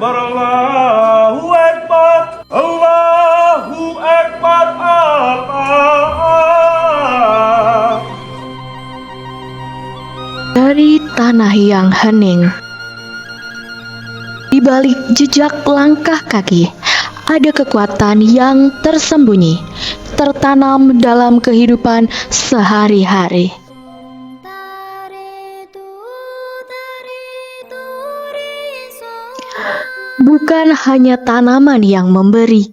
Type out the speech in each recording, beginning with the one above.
Akbar, Allahu Akbar, Allahu Akbar, Allah. Dari tanah yang hening, di balik jejak langkah kaki, ada kekuatan yang tersembunyi, tertanam dalam kehidupan sehari-hari. Bukan hanya tanaman yang memberi,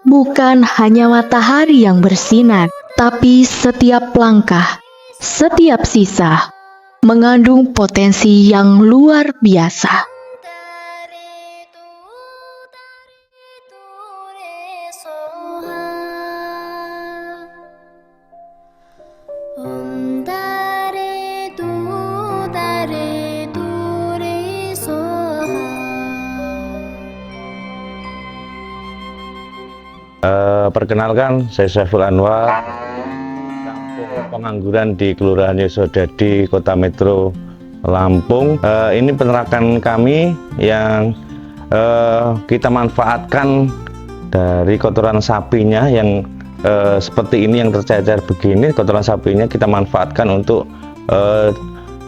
bukan hanya matahari yang bersinar, tapi setiap langkah, setiap sisa mengandung potensi yang luar biasa. Perkenalkan, saya Saiful Anwar, kampung pengangguran di Kelurahan Yosodadi, Kota Metro Lampung. Ini penerakan kami yang kita manfaatkan dari kotoran sapinya yang seperti ini, yang tercecer begini. Kotoran sapinya kita manfaatkan untuk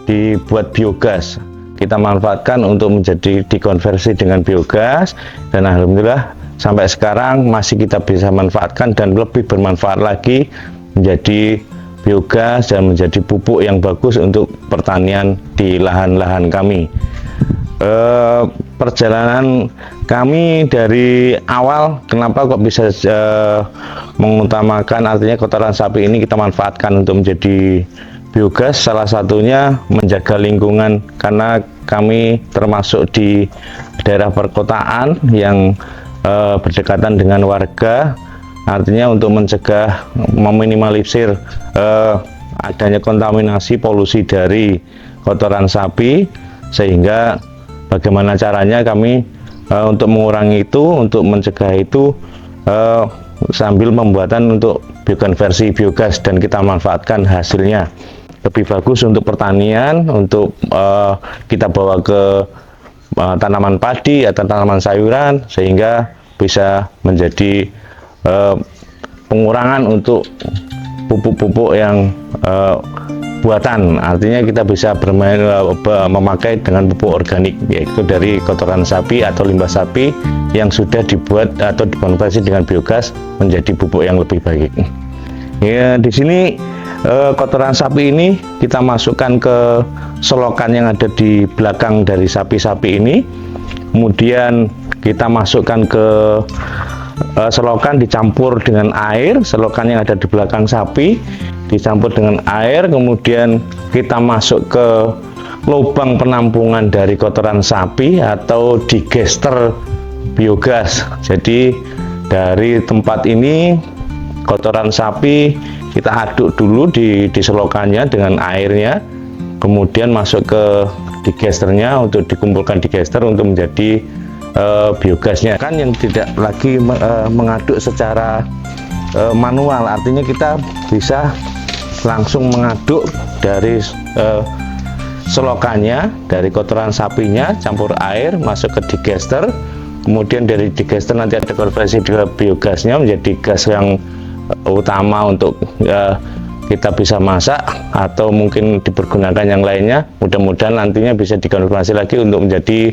dibuat biogas. Kita manfaatkan untuk menjadi dikonversi dengan biogas, dan alhamdulillah sampai sekarang masih kita bisa manfaatkan dan lebih bermanfaat lagi menjadi biogas dan menjadi pupuk yang bagus untuk pertanian di lahan-lahan kami. Perjalanan kami dari awal, kenapa kok bisa mengutamakan, artinya kotoran sapi ini kita manfaatkan untuk menjadi biogas, salah satunya menjaga lingkungan, karena kami termasuk di daerah perkotaan yang berdekatan dengan warga, artinya untuk mencegah, meminimalisir adanya kontaminasi polusi dari kotoran sapi, sehingga bagaimana caranya kami untuk mengurangi itu, untuk mencegah itu, sambil pembuatan untuk biokonversi biogas, dan kita manfaatkan hasilnya lebih bagus untuk pertanian, untuk kita bawa ke tanaman padi atau tanaman sayuran, sehingga bisa menjadi pengurangan untuk pupuk-pupuk yang buatan. Artinya kita bisa memakai dengan pupuk organik, yaitu dari kotoran sapi atau limbah sapi yang sudah dibuat atau dikonversi dengan biogas menjadi pupuk yang lebih baik. Ya, di sini kotoran sapi ini kita masukkan ke selokan yang ada di belakang dari sapi-sapi ini, kemudian kita masukkan ke selokan, dicampur dengan air. Selokan yang ada di belakang sapi dicampur dengan air, kemudian kita masuk ke lubang penampungan dari kotoran sapi atau digester biogas. Jadi dari tempat ini kotoran sapi kita aduk dulu di selokannya dengan airnya, kemudian masuk ke digesternya untuk dikumpulkan digester untuk menjadi biogasnya, kan yang tidak lagi mengaduk secara manual. Artinya kita bisa langsung mengaduk dari selokannya, dari kotoran sapinya, campur air, masuk ke digester, kemudian dari digester nanti ada konversi biogasnya menjadi gas yang utama untuk kita bisa masak atau mungkin dipergunakan yang lainnya. Mudah-mudahan nantinya bisa dikonversi lagi untuk menjadi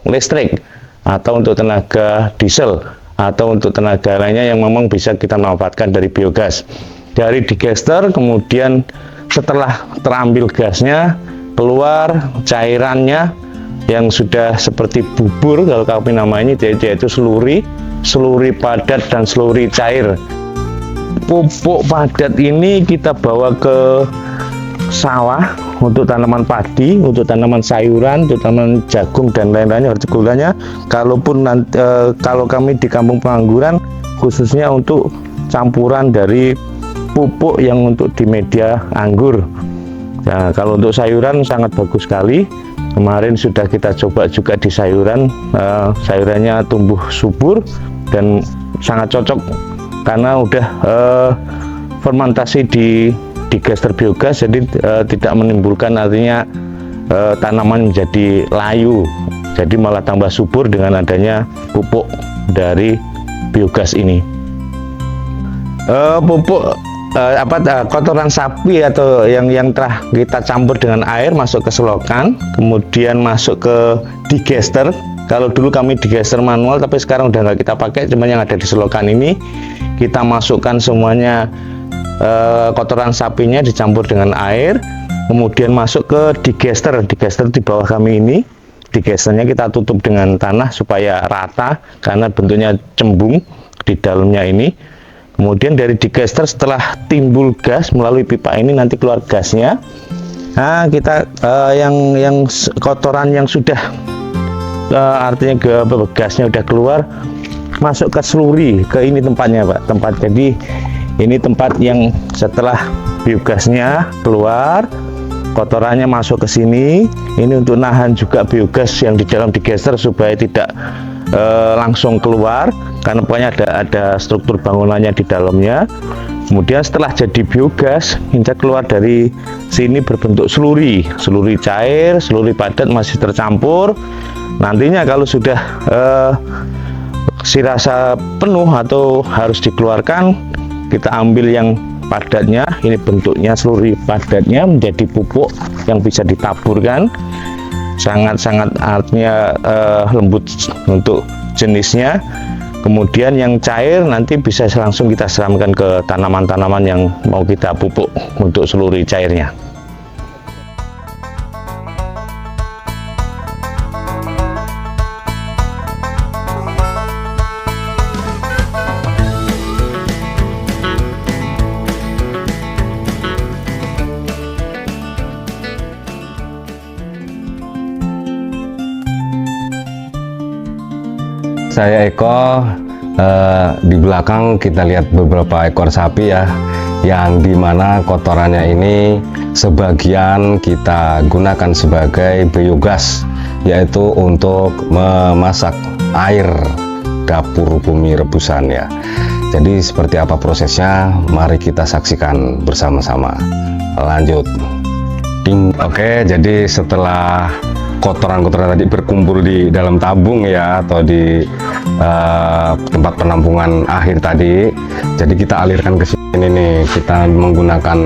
listrik atau untuk tenaga diesel atau untuk tenaga lainnya yang memang bisa kita manfaatkan dari biogas. Dari digester, kemudian setelah terambil gasnya, keluar cairannya yang sudah seperti bubur kalau kami namanya, yaitu seluri padat dan seluri cair. Pupuk padat ini kita bawa ke sawah untuk tanaman padi, untuk tanaman sayuran, untuk tanaman jagung dan lain-lainnya, hortikulturanya. Kalau kami di kampung pengangguran khususnya untuk campuran dari pupuk yang untuk di media anggur. Nah, kalau untuk sayuran sangat bagus sekali. Kemarin sudah kita coba juga di sayuran, sayurannya tumbuh subur dan sangat cocok karena udah fermentasi di digester biogas, jadi tidak menimbulkan artinya tanaman menjadi layu, jadi malah tambah subur dengan adanya pupuk dari biogas ini. Pupuk kotoran sapi atau yang telah kita campur dengan air masuk ke selokan, kemudian masuk ke digester. Kalau dulu kami digester manual, tapi sekarang udah nggak kita pakai, cuma yang ada di selokan ini kita masukkan semuanya, kotoran sapinya dicampur dengan air, kemudian masuk ke digester. Digester di bawah kami ini, digesternya kita tutup dengan tanah supaya rata karena bentuknya cembung di dalamnya ini. Kemudian dari digester setelah timbul gas melalui pipa ini nanti keluar gasnya. Nah, kita yang kotoran yang sudah artinya gasnya udah keluar, masuk ke sluri, ke ini tempatnya Pak. Jadi ini tempat yang setelah biogasnya keluar, kotorannya masuk ke sini. Ini untuk nahan juga biogas yang di dalam digester supaya tidak langsung keluar, karena pokoknya ada struktur bangunannya di dalamnya. Kemudian setelah jadi biogas, ini keluar dari sini berbentuk sluri cair, sluri padat masih tercampur. Nantinya kalau sudah dirasa penuh atau harus dikeluarkan, kita ambil yang padatnya, ini bentuknya sluri padatnya menjadi pupuk yang bisa ditaburkan. Sangat-sangat artinya lembut untuk jenisnya. Kemudian yang cair nanti bisa langsung kita siramkan ke tanaman-tanaman yang mau kita pupuk untuk seluruh cairnya. Saya Eko, di belakang kita lihat beberapa ekor sapi ya, yang dimana kotorannya ini sebagian kita gunakan sebagai biogas, yaitu untuk memasak air dapur bumi rebusan ya. Jadi seperti apa prosesnya, mari kita saksikan bersama-sama. Lanjut. Oke, jadi setelah kotoran-kotoran tadi berkumpul di dalam tabung ya, atau di tempat penampungan akhir tadi, jadi kita alirkan ke sini nih. Kita menggunakan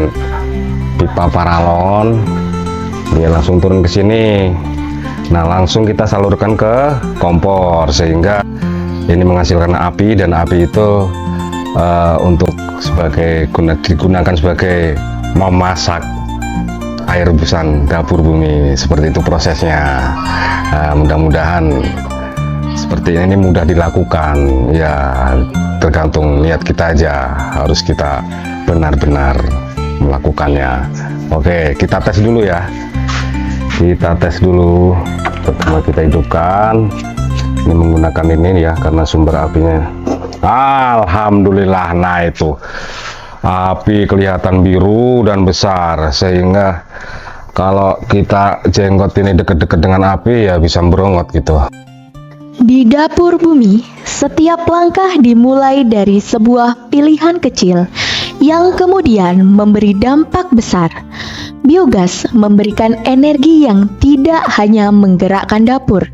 pipa paralon, dia langsung turun ke sini. Nah, langsung kita salurkan ke kompor sehingga ini menghasilkan api, dan api itu untuk digunakan sebagai memasak air rebusan dapur bumi. Seperti itu prosesnya. Mudah-mudahan seperti ini mudah dilakukan ya, tergantung niat kita aja, harus kita benar-benar melakukannya. Oke, kita tes dulu ya, kita tes dulu. Pertama kita hidupkan, ini menggunakan ini ya karena sumber apinya, alhamdulillah. Nah, itu api kelihatan biru dan besar, sehingga kalau kita jenggot ini deket-deket dengan api ya bisa berongot gitu. Di dapur bumi, setiap langkah dimulai dari sebuah pilihan kecil yang kemudian memberi dampak besar. Biogas memberikan energi yang tidak hanya menggerakkan dapur,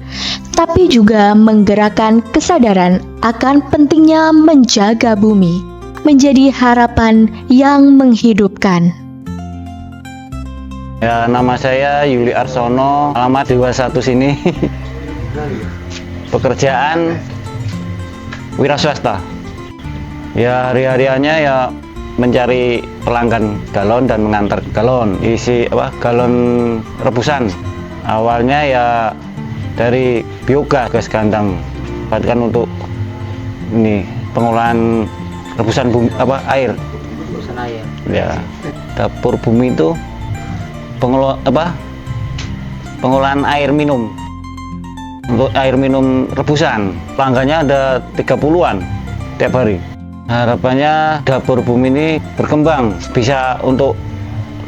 tapi juga menggerakkan kesadaran akan pentingnya menjaga bumi, menjadi harapan yang menghidupkan. Ya, nama saya Yuli Arsono, alamat 21 sini. Pekerjaan wira swasta. Ya, hari-hariannya ya mencari pelanggan galon dan mengantar galon, isi galon rebusan. Awalnya ya dari biogas, gas gandang, bahkan untuk ini pengolahan rebusan bumi, air. Rebusan air. Ya, dapur bumi itu pengolahan air minum. Untuk air minum rebusan, pelanggannya ada 30-an tiap hari. Harapannya dapur bumi ini berkembang, bisa untuk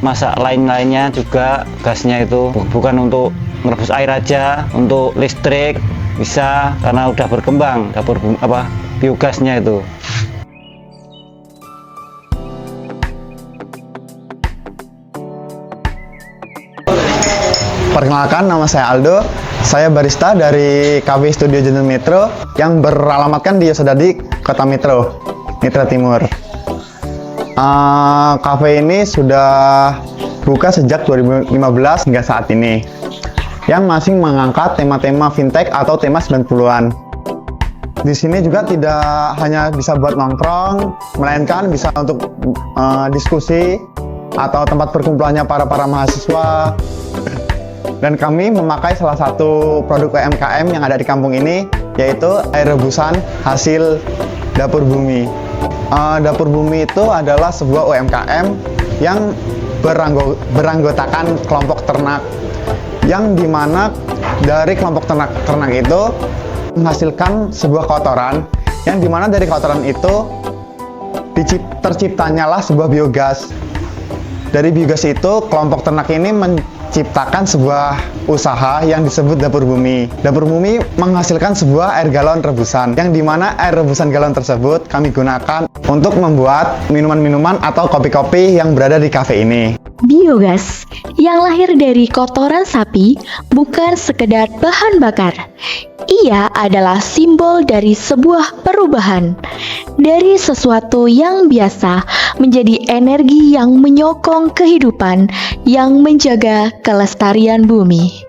masak lain-lainnya juga. Gasnya itu bukan untuk merebus air aja, untuk listrik bisa, karena udah berkembang dapur bumi, biogasnya itu. Perkenalkan, nama saya Aldo. Saya barista dari Cafe Studio Jenuh Metro yang beralamatkan di Yosodadi, Kota Metro, Mitra Timur. Cafe ini sudah buka sejak 2015 hingga saat ini, yang masih mengangkat tema-tema fintech atau tema 90-an. Di sini juga tidak hanya bisa buat nongkrong, melainkan bisa untuk diskusi atau tempat perkumpulannya para mahasiswa. Dan kami memakai salah satu produk UMKM yang ada di kampung ini, yaitu air rebusan hasil Dapur Bumi. Dapur Bumi itu adalah sebuah UMKM yang beranggotakan kelompok ternak, yang dimana dari kelompok ternak itu menghasilkan sebuah kotoran, yang dimana dari kotoran itu terciptanyalah sebuah biogas. Dari biogas itu kelompok ternak ini menciptakan sebuah usaha yang disebut Dapur Bumi. Dapur Bumi menghasilkan sebuah air galon rebusan, yang dimana air rebusan galon tersebut kami gunakan untuk membuat minuman-minuman atau kopi-kopi yang berada di kafe ini. Biogas yang lahir dari kotoran sapi bukan sekedar bahan bakar. Ia adalah simbol dari sebuah perubahan, dari sesuatu yang biasa menjadi energi yang menyokong kehidupan, yang menjaga kelestarian bumi.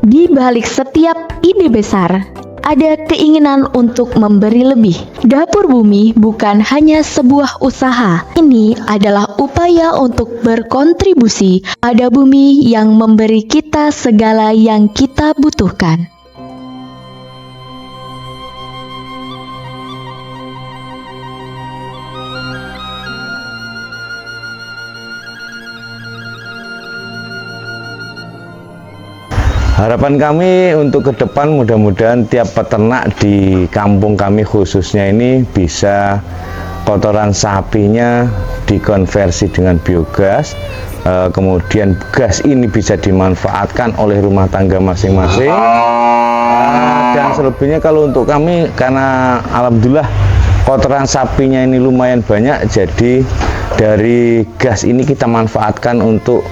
Di balik setiap ide besar, ada keinginan untuk memberi lebih. Dapur Bumi bukan hanya sebuah usaha. Ini adalah upaya untuk berkontribusi pada bumi yang memberi kita segala yang kita butuhkan. Harapan kami untuk ke depan, mudah-mudahan tiap peternak di kampung kami khususnya ini bisa kotoran sapinya dikonversi dengan biogas, kemudian gas ini bisa dimanfaatkan oleh rumah tangga masing-masing. Dan selebihnya kalau untuk kami, karena alhamdulillah kotoran sapinya ini lumayan banyak, jadi dari gas ini kita manfaatkan untuk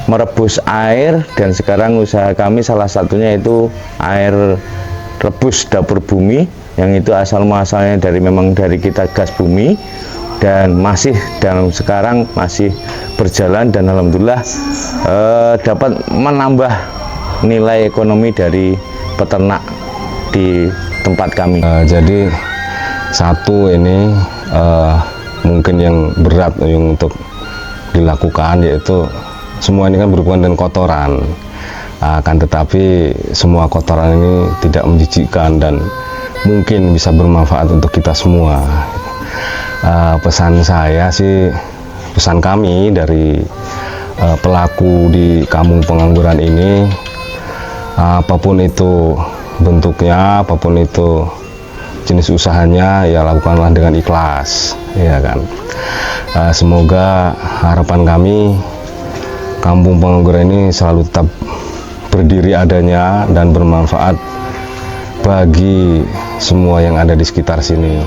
merebus air, dan sekarang usaha kami salah satunya itu air rebus Dapur Bumi, yang itu asal muasalnya memang dari kita gas bumi, dan sekarang masih berjalan, dan alhamdulillah dapat menambah nilai ekonomi dari peternak di tempat kami. Jadi satu ini mungkin yang berat yang untuk dilakukan, yaitu semua ini kan berhubungan dengan kotoran, akan tetapi semua kotoran ini tidak menjijikkan dan mungkin bisa bermanfaat untuk kita semua. Pesan saya sih, pesan kami dari pelaku di kampung pengangguran ini, apapun itu bentuknya, apapun itu jenis usahanya, ya lakukanlah dengan ikhlas, ya kan. Semoga harapan kami kampung pengangguran ini selalu tetap berdiri adanya dan bermanfaat bagi semua yang ada di sekitar sini.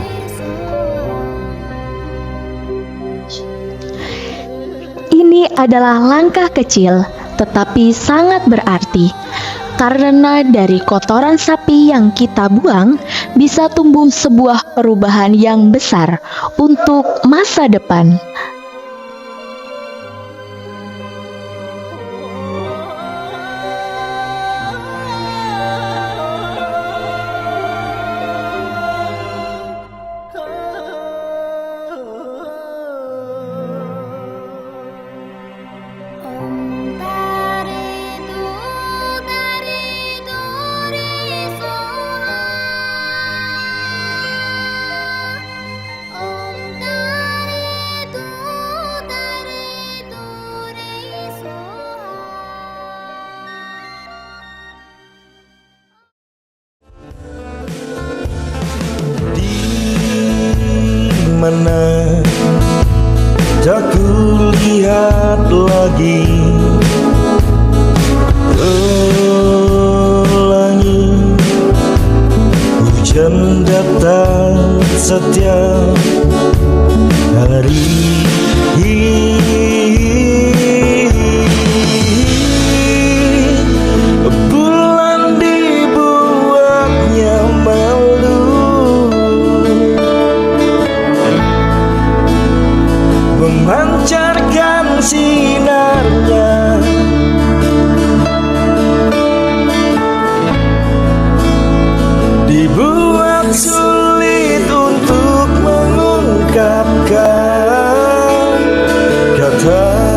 Ini adalah langkah kecil tetapi sangat berarti, karena dari kotoran sapi yang kita buang bisa tumbuh sebuah perubahan yang besar untuk masa depan. Mana tak kulihat lagi ke langit, hujan datang setiap hari. memancarkan sinarnya. Dibuat sulit untuk mengungkapkan kata-kata